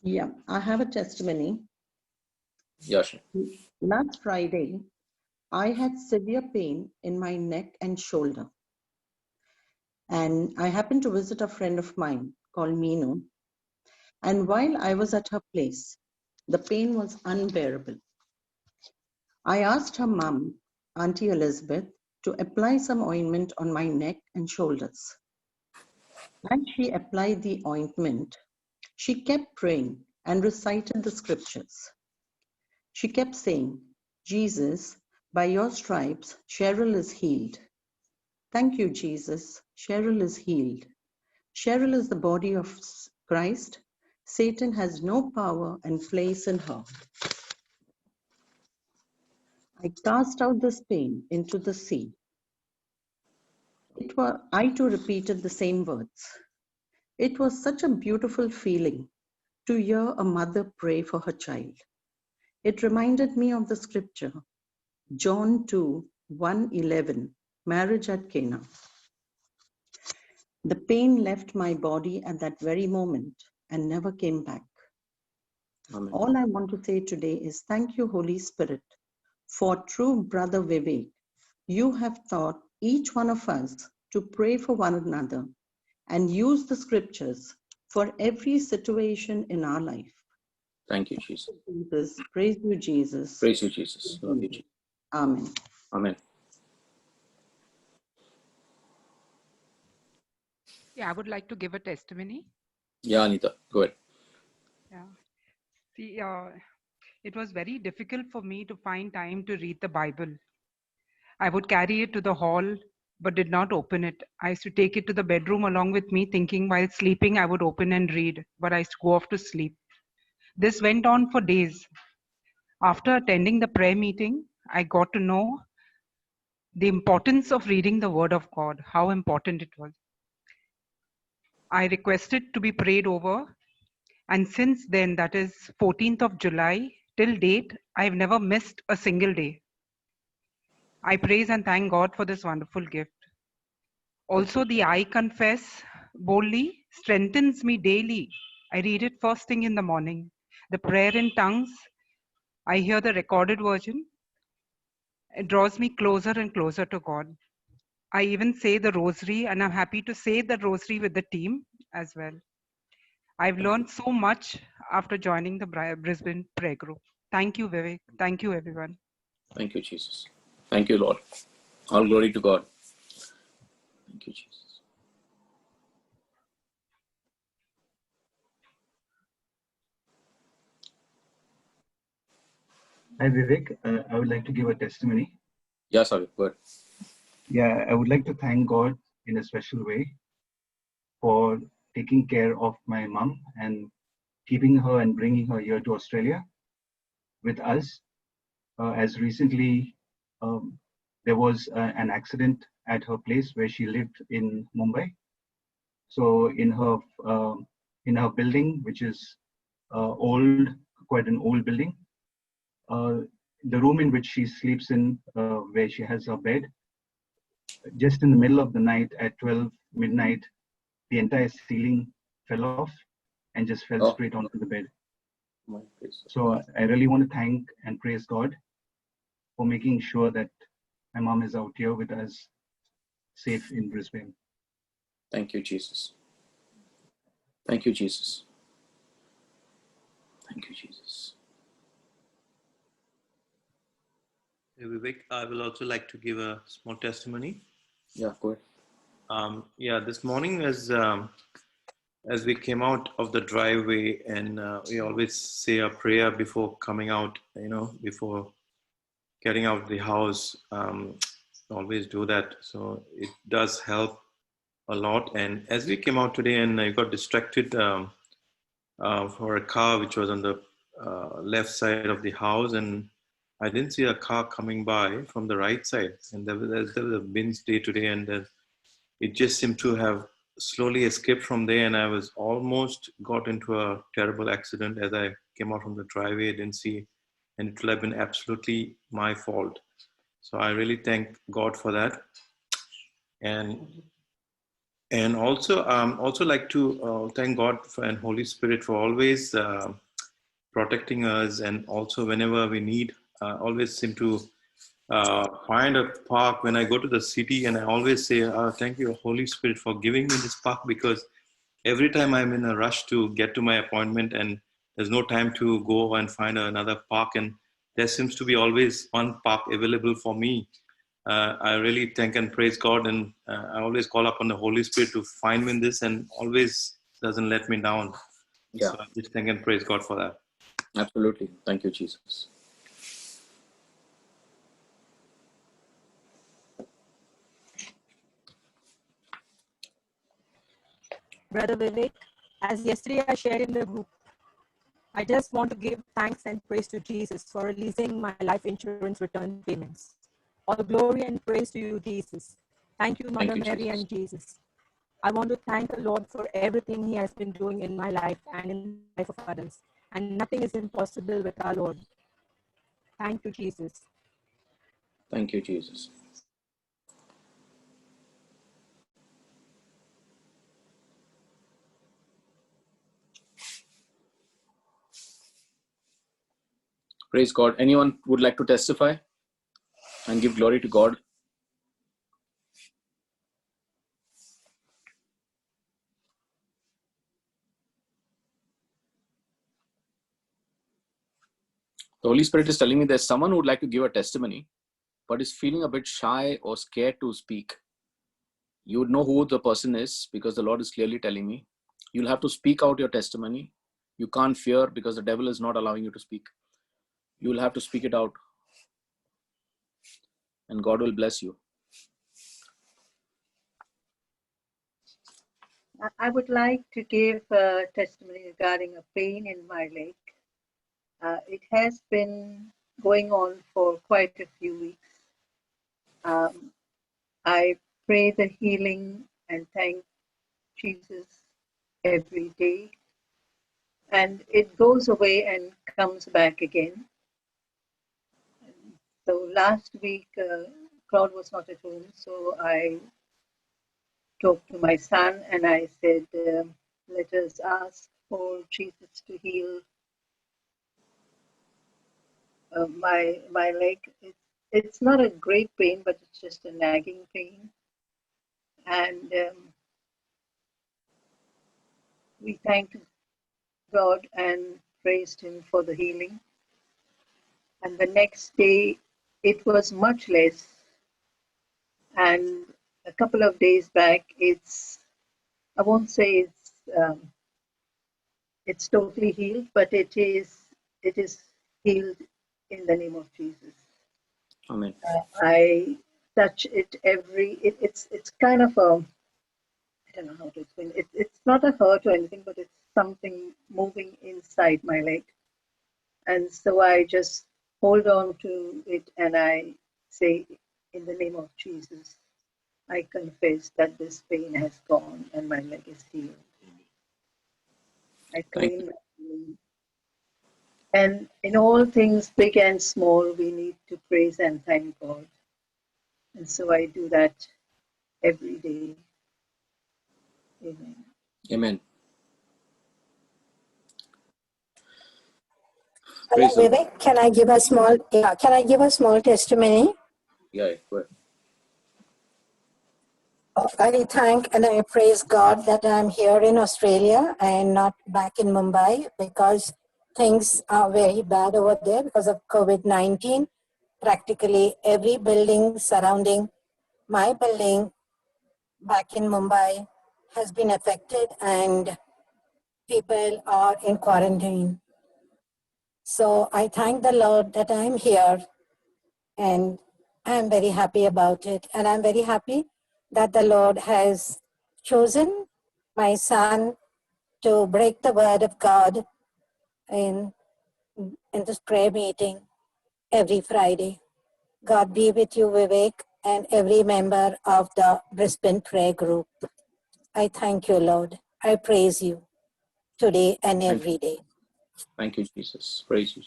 Yeah, I have a testimony. Yeah, sure. Last Friday, I had severe pain in my neck and shoulder. And I happened to visit a friend of mine called Meenu. And while I was at her place, the pain was unbearable. I asked her mum, Auntie Elizabeth, to apply some ointment on my neck and shoulders. As she applied the ointment, she kept praying and recited the scriptures. She kept saying, Jesus, by your stripes, Cheryl is healed. Thank you, Jesus. Cheryl is healed. Cheryl is the body of Christ. Satan has no power and place in her. I cast out this pain into the sea. I too repeated the same words. It was such a beautiful feeling to hear a mother pray for her child. It reminded me of the scripture, John 2:1-11, marriage at Cana. The pain left my body at that very moment and never came back. Amen. All I want to say today is thank you, Holy Spirit, for true brother Vivek. You have taught each one of us to pray for one another and use the scriptures for every situation in our life. Thank you, Jesus. Praise you, Jesus. Praise you, Jesus. Love you, Jesus. Amen. Amen. Yeah, I would like to give a testimony. Yeah, Anita, go ahead. Yeah. See, it was very difficult for me to find time to read the Bible. I would carry it to the hall, but did not open it. I used to take it to the bedroom along with me, thinking while sleeping I would open and read, but I used to go off to sleep. This went on for days. After attending the prayer meeting, I got to know the importance of reading the Word of God, how important it was. I requested to be prayed over, and since then, that is 14th of July, till date, I've never missed a single day. I praise and thank God for this wonderful gift. Also, the I confess boldly strengthens me daily. I read it first thing in the morning. The prayer in tongues, I hear the recorded version. It draws me closer and closer to God. I even say the rosary, and I'm happy to say the rosary with the team as well. I've learned so much after joining the Brisbane prayer group. Thank you, Vivek. Thank you, everyone. Thank you, Jesus. Thank you, Lord. All glory to God. Thank you, Jesus. Hi, Vivek. I would like to give a testimony. Yes, sir. Go ahead. Yeah, I would like to thank God in a special way for taking care of my mom and keeping her and bringing her here to Australia with us. As recently, there was an accident at her place where she lived in Mumbai. So in her building, which is old, quite an old building, the room in which she sleeps in, where she has her bed, just in the middle of the night at 12 midnight, the entire ceiling fell off and just fell straight onto the bed. So I really want to thank and praise God for making sure that my mom is out here with us, safe in Brisbane. Thank you, Jesus. Thank you, Jesus. Thank you, Jesus. Vivek, I will also like to give a small testimony. Yeah, go ahead. This morning as we came out of the driveway, and we always say a prayer before coming out, before getting out of the house, always do that. So it does help a lot. And as we came out today, and I got distracted for a car which was on the left side of the house, and I didn't see a car coming by from the right side. And there was a binge day today, and it just seemed to have slowly escaped from there, and I was almost got into a terrible accident as I came out from the driveway. I didn't see, and it would have been absolutely my fault. So I really thank God for that. And And also like to thank God and Holy Spirit for always protecting us, and also whenever we need, always seem to find a park when I go to the city, and I always say, thank you, Holy Spirit, for giving me this park, because every time I'm in a rush to get to my appointment and there's no time to go and find another park, and there seems to be always one park available for me. I really thank and praise God, and I always call upon the Holy Spirit to find me in this, and always doesn't let me down. Yeah, So I just thank and praise God for that. absolutely. Thank you, Jesus. Brother Vivek, as yesterday I shared in the group, I just want to give thanks and praise to Jesus for releasing my life insurance return payments. All glory and praise to you, Jesus. Thank you, Thank Mother you, Mary Jesus. and Jesus. I want to thank the Lord for everything He has been doing in my life and in the life of others. And nothing is impossible with our Lord. Thank you, Jesus. Thank you, Jesus. Praise God. Anyone would like to testify and give glory to God? The Holy Spirit is telling me there's someone who would like to give a testimony, but is feeling a bit shy or scared to speak. You would know who the person is because the Lord is clearly telling me. You'll have to speak out your testimony. You can't fear because the devil is not allowing you to speak. You will have to speak it out, and God will bless you. I would like to give a testimony regarding a pain in my leg. It has been going on for quite a few weeks. I pray the healing and thank Jesus every day. And it goes away and comes back again. So last week, Claude was not at home, so I talked to my son and I said, let us ask for Jesus to heal my leg. It's not a great pain, but it's just a nagging pain. And we thanked God and praised Him for the healing. And the next day, it was much less. And a couple of days back, I won't say it's totally healed, but it is healed in the name of Jesus. Amen. I touch it it's kind of I don't know how to explain it. It's not a hurt or anything, but it's something moving inside my leg. And so I just hold on to it and I say, in the name of Jesus, I confess that this pain has gone and my leg is healed. I claim that healing. And in all things, big and small, we need to praise and thank God. And so I do that every day. Amen. Amen. Hello, Praise the Lord. Vivek. Can I give a small testimony? Yeah, go ahead. I thank and I praise God that I'm here in Australia and not back in Mumbai, because things are very bad over there because of COVID-19. Practically every building surrounding my building back in Mumbai has been affected and people are in quarantine. So I thank the Lord that I'm here, and I'm very happy about it. And I'm very happy that the Lord has chosen my son to break the word of God in this prayer meeting every Friday. God be with you, Vivek, and every member of the Brisbane prayer group. I thank you, Lord. I praise you today and every day. Thank you, Jesus. Praise you.